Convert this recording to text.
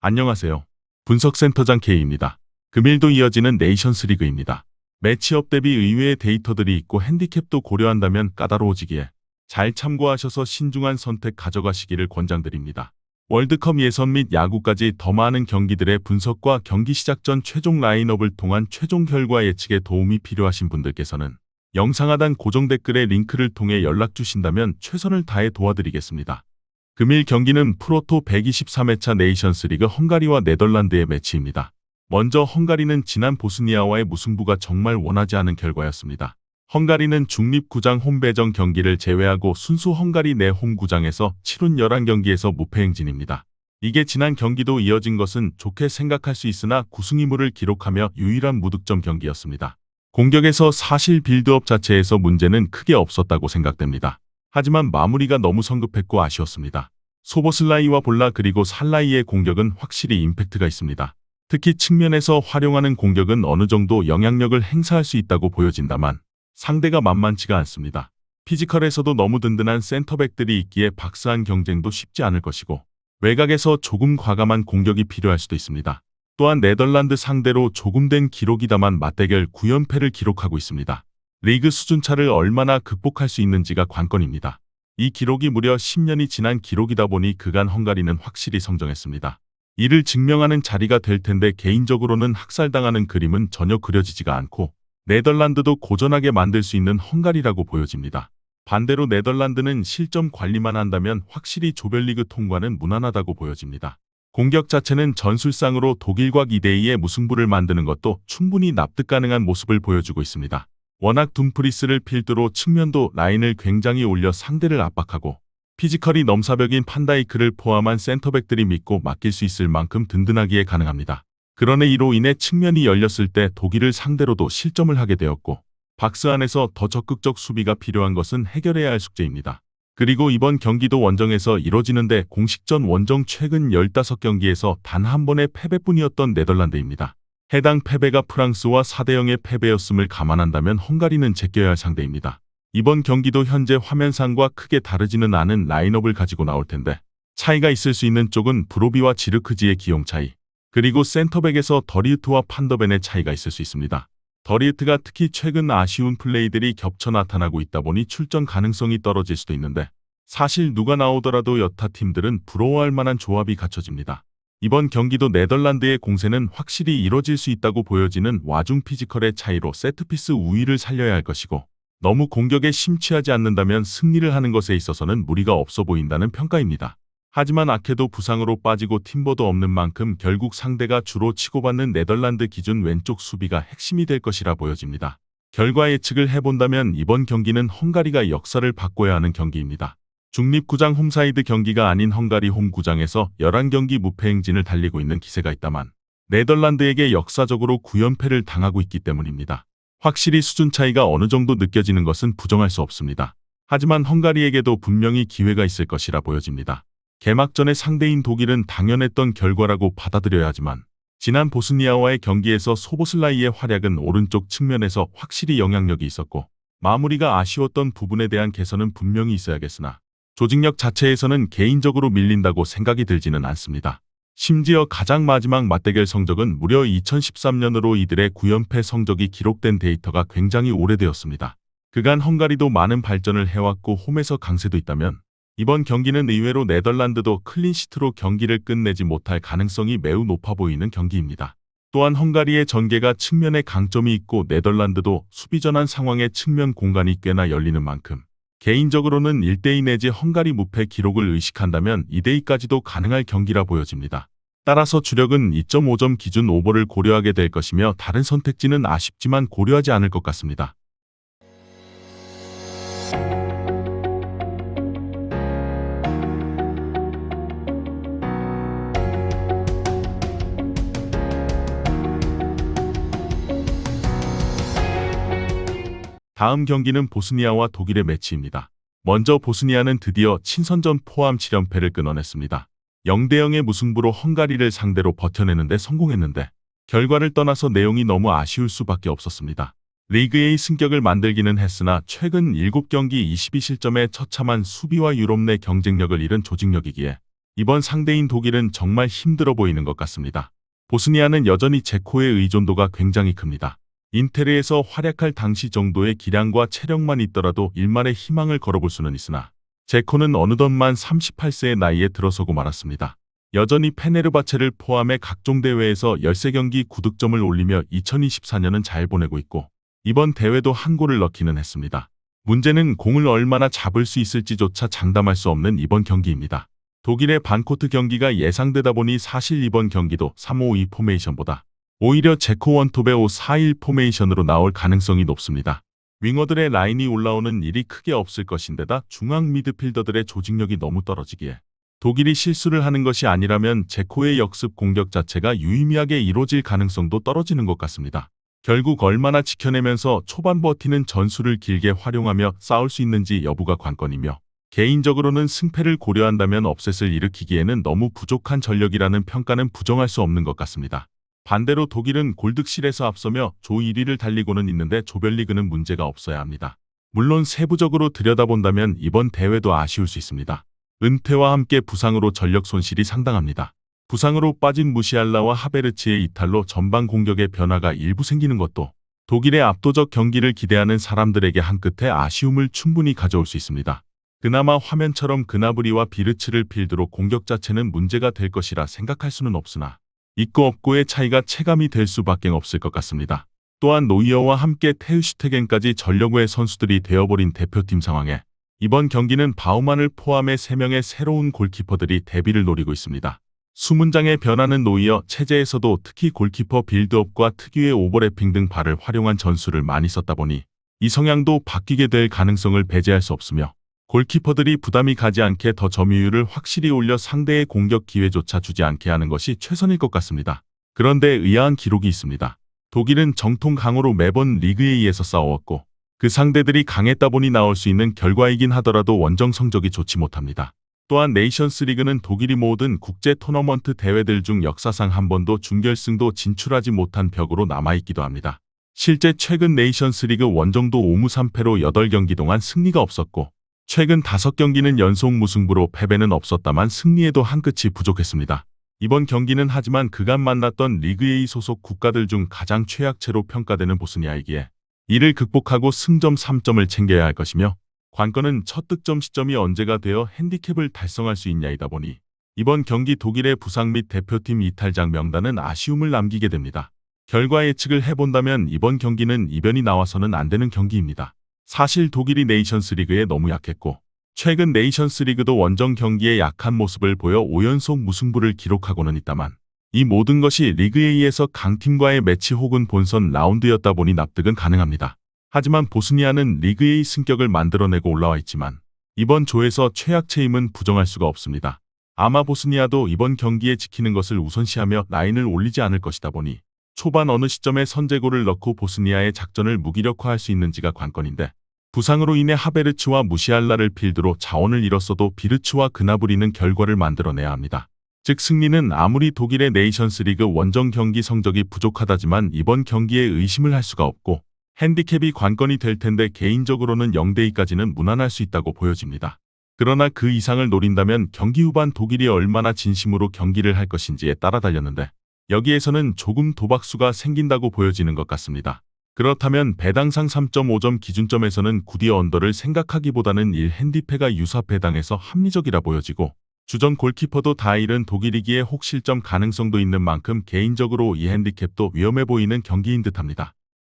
안녕하세요. 분석센터장 K입니다. 금일도 이어지는 네이션스 리그입니다. 매치업 대비 의외의 데이터들이 있고 핸디캡도 고려한다면 까다로워지기에 잘 참고하셔서 신중한 선택 가져가시기를 권장드립니다. 월드컵 예선 및 야구까지 더 많은 경기들의 분석과 경기 시작 전 최종 라인업을 통한 최종 결과 예측에 도움이 필요하신 분들께서는 영상 하단 고정 댓글의 링크를 통해 연락 주신다면 최선을 다해 도와드리겠습니다. 금일 경기는 프로토 123회차 네이션스 리그 헝가리와 네덜란드의 매치입니다. 먼저 헝가리는 지난 보스니아와의 무승부가 정말 원하지 않은 결과였습니다. 헝가리는 중립구장 홈배정 경기를 제외하고 순수 헝가리 내 홈구장에서 치룬 11경기에서 무패 행진입니다. 이게 지난 경기도 이어진 것은 좋게 생각할 수 있으나 구승이무를 기록하며 유일한 무득점 경기였습니다. 공격에서 사실 빌드업 자체에서 문제는 크게 없었다고 생각됩니다. 하지만 마무리가 너무 성급했고 아쉬웠습니다. 소보슬라이와 볼라 그리고 살라이의 공격은 확실히 임팩트가 있습니다. 특히 측면에서 활용하는 공격은 어느 정도 영향력을 행사할 수 있다고 보여진다만 상대가 만만치가 않습니다. 피지컬에서도 너무 든든한 센터백들이 있기에 박스한 경쟁도 쉽지 않을 것이고 외곽에서 조금 과감한 공격이 필요할 수도 있습니다. 또한 네덜란드 상대로 조금 된 기록이다만 맞대결 9연패를 기록하고 있습니다. 리그 수준차를 얼마나 극복할 수 있는지가 관건입니다. 이 기록이 무려 10년이 지난 기록이다 보니 그간 헝가리는 확실히 성장했습니다. 이를 증명하는 자리가 될 텐데 개인적으로는 학살당하는 그림은 전혀 그려지지가 않고 네덜란드도 고전하게 만들 수 있는 헝가리라고 보여집니다. 반대로 네덜란드는 실점 관리만 한다면 확실히 조별리그 통과는 무난하다고 보여집니다. 공격 자체는 전술상으로 독일과 2대2의 무승부를 만드는 것도 충분히 납득 가능한 모습을 보여주고 있습니다. 워낙 둠프리스를 필두로 측면도 라인을 굉장히 올려 상대를 압박하고 피지컬이 넘사벽인 판다이크를 포함한 센터백들이 믿고 맡길 수 있을 만큼 든든하기에 가능합니다. 그러나 이로 인해 측면이 열렸을 때 독일을 상대로도 실점을 하게 되었고 박스 안에서 더 적극적 수비가 필요한 것은 해결해야 할 숙제입니다. 그리고 이번 경기도 원정에서 이뤄지는데 공식전 원정 최근 15경기에서 단 한 번의 패배뿐이었던 네덜란드입니다. 해당 패배가 프랑스와 4대0의 패배였음을 감안한다면 헝가리는 제껴야 할 상대입니다. 이번 경기도 현재 화면상과 크게 다르지는 않은 라인업을 가지고 나올 텐데 차이가 있을 수 있는 쪽은 브로비와 지르크지의 기용 차이, 그리고 센터백에서 더리우트와 판더벤의 차이가 있을 수 있습니다. 더리우트가 특히 최근 아쉬운 플레이들이 겹쳐 나타나고 있다 보니 출전 가능성이 떨어질 수도 있는데 사실 누가 나오더라도 여타 팀들은 부러워할 만한 조합이 갖춰집니다. 이번 경기도 네덜란드의 공세는 확실히 이뤄질 수 있다고 보여지는 와중 피지컬의 차이로 세트피스 우위를 살려야 할 것이고 너무 공격에 심취하지 않는다면 승리를 하는 것에 있어서는 무리가 없어 보인다는 평가입니다. 하지만 아케도 부상으로 빠지고 팀버도 없는 만큼 결국 상대가 주로 치고받는 네덜란드 기준 왼쪽 수비가 핵심이 될 것이라 보여집니다. 결과 예측을 해본다면 이번 경기는 헝가리가 역사를 바꿔야 하는 경기입니다. 중립구장 홈사이드 경기가 아닌 헝가리 홈구장에서 11경기 무패 행진을 달리고 있는 기세가 있다만 네덜란드에게 역사적으로 9연패를 당하고 있기 때문입니다. 확실히 수준 차이가 어느 정도 느껴지는 것은 부정할 수 없습니다. 하지만 헝가리에게도 분명히 기회가 있을 것이라 보여집니다. 개막전의 상대인 독일은 당연했던 결과라고 받아들여야 하지만 지난 보스니아와의 경기에서 소보슬라이의 활약은 오른쪽 측면에서 확실히 영향력이 있었고 마무리가 아쉬웠던 부분에 대한 개선은 분명히 있어야겠으나 조직력 자체에서는 개인적으로 밀린다고 생각이 들지는 않습니다. 심지어 가장 마지막 맞대결 성적은 무려 2013년으로 이들의 9연패 성적이 기록된 데이터가 굉장히 오래되었습니다. 그간 헝가리도 많은 발전을 해왔고 홈에서 강세도 있다면 이번 경기는 의외로 네덜란드도 클린시트로 경기를 끝내지 못할 가능성이 매우 높아 보이는 경기입니다. 또한 헝가리의 전개가 측면에 강점이 있고 네덜란드도 수비전환 상황의 측면 공간이 꽤나 열리는 만큼 개인적으로는 1대2 내지 헝가리 무패 기록을 의식한다면 2대2까지도 가능할 경기라 보여집니다. 따라서 주력은 2.5점 기준 오버를 고려하게 될 것이며 다른 선택지는 아쉽지만 고려하지 않을 것 같습니다. 다음 경기는 보스니아와 독일의 매치입니다. 먼저 보스니아는 드디어 친선전 포함 7연패를 끊어냈습니다. 0대0의 무승부로 헝가리를 상대로 버텨내는데 성공했는데 결과를 떠나서 내용이 너무 아쉬울 수밖에 없었습니다. 리그 A 승격을 만들기는 했으나 최근 7경기 22실점의 처참한 수비와 유럽 내 경쟁력을 잃은 조직력이기에 이번 상대인 독일은 정말 힘들어 보이는 것 같습니다. 보스니아는 여전히 제코의 의존도가 굉장히 큽니다. 인테르에서 활약할 당시 정도의 기량과 체력만 있더라도 일말의 희망을 걸어볼 수는 있으나 제코는 어느덧 만 38세의 나이에 들어서고 말았습니다. 여전히 페네르바체를 포함해 각종 대회에서 13경기 9득점을 올리며 2024년은 잘 보내고 있고 이번 대회도 한 골을 넣기는 했습니다. 문제는 공을 얼마나 잡을 수 있을지조차 장담할 수 없는 이번 경기입니다. 독일의 반코트 경기가 예상되다 보니 사실 이번 경기도 3-5-2 포메이션보다 오히려 제코 원톱의 5-4-1 포메이션으로 나올 가능성이 높습니다. 윙어들의 라인이 올라오는 일이 크게 없을 것인데다 중앙 미드필더들의 조직력이 너무 떨어지기에 독일이 실수를 하는 것이 아니라면 제코의 역습 공격 자체가 유의미하게 이루어질 가능성도 떨어지는 것 같습니다. 결국 얼마나 지켜내면서 초반 버티는 전술을 길게 활용하며 싸울 수 있는지 여부가 관건이며 개인적으로는 승패를 고려한다면 업셋을 일으키기에는 너무 부족한 전력이라는 평가는 부정할 수 없는 것 같습니다. 반대로 독일은 골득실에서 앞서며 조 1위를 달리고는 있는데 조별리그는 문제가 없어야 합니다. 물론 세부적으로 들여다본다면 이번 대회도 아쉬울 수 있습니다. 은퇴와 함께 부상으로 전력 손실이 상당합니다. 부상으로 빠진 무시알라와 하베르츠의 이탈로 전방 공격의 변화가 일부 생기는 것도 독일의 압도적 경기를 기대하는 사람들에게 한끗의 아쉬움을 충분히 가져올 수 있습니다. 그나마 화면처럼 그나브리와 비르츠를 필두로 공격 자체는 문제가 될 것이라 생각할 수는 없으나 있고 없고의 차이가 체감이 될 수밖에 없을 것 같습니다. 또한 노이어와 함께 테르슈테겐까지 전력외 선수들이 되어버린 대표팀 상황에 이번 경기는 바우만을 포함해 3명의 새로운 골키퍼들이 데뷔를 노리고 있습니다. 수문장의 변화는 노이어 체제에서도 특히 골키퍼 빌드업과 특유의 오버래핑 등 발을 활용한 전술을 많이 썼다 보니 이 성향도 바뀌게 될 가능성을 배제할 수 없으며 골키퍼들이 부담이 가지 않게 더 점유율을 확실히 올려 상대의 공격 기회조차 주지 않게 하는 것이 최선일 것 같습니다. 그런데 의아한 기록이 있습니다. 독일은 정통 강호로 매번 리그 A에서 싸웠고 그 상대들이 강했다 보니 나올 수 있는 결과이긴 하더라도 원정 성적이 좋지 못합니다. 또한 네이션스 리그는 독일이 모든 국제 토너먼트 대회들 중 역사상 한 번도 준결승도 진출하지 못한 벽으로 남아있기도 합니다. 실제 최근 네이션스 리그 원정도 5무 3패로 8경기 동안 승리가 없었고 최근 5경기는 연속 무승부로 패배는 없었다만 승리에도 한 끗이 부족했습니다. 이번 경기는 하지만 그간 만났던 리그 A 소속 국가들 중 가장 최약체로 평가되는 보스니아이기에 이를 극복하고 승점 3점을 챙겨야 할 것이며 관건은 첫 득점 시점이 언제가 되어 핸디캡을 달성할 수 있냐이다 보니 이번 경기 독일의 부상 및 대표팀 이탈장 명단은 아쉬움을 남기게 됩니다. 결과 예측을 해본다면 이번 경기는 이변이 나와서는 안 되는 경기입니다. 사실 독일이 네이션스 리그에 너무 약했고 최근 네이션스 리그도 원정 경기에 약한 모습을 보여 5연속 무승부를 기록하고는 있다만 이 모든 것이 리그 A에서 강팀과의 매치 혹은 본선 라운드였다 보니 납득은 가능합니다. 하지만 보스니아는 리그 A 승격을 만들어내고 올라와 있지만 이번 조에서 최약체임은 부정할 수가 없습니다. 아마 보스니아도 이번 경기에 지키는 것을 우선시하며 라인을 올리지 않을 것이다 보니 초반 어느 시점에 선제골을 넣고 보스니아의 작전을 무기력화할 수 있는지가 관건인데 부상으로 인해 하베르츠와 무시알라를 필두로 자원을 잃었어도 비르츠와 그나브리는 결과를 만들어내야 합니다. 즉 승리는 아무리 독일의 네이션스 리그 원정 경기 성적이 부족하다지만 이번 경기에 의심을 할 수가 없고 핸디캡이 관건이 될 텐데 개인적으로는 0-2까지는 무난할 수 있다고 보여집니다. 그러나 그 이상을 노린다면 경기 후반 독일이 얼마나 진심으로 경기를 할 것인지에 따라 달렸는데 여기에서는 조금 도박수가 생긴다고 보여지는 것 같습니다. 그렇다면 배당상 3.5점 기준점에서는 구디 언더를 생각하기보다는 1 핸디패가 유사 배당에서 합리적이라 보여지고 주전 골키퍼도 다 잃은 독일이기에 혹실점 가능성도 있는 만큼 개인적으로 이 핸디캡도 위험해 보이는 경기인 듯합니다.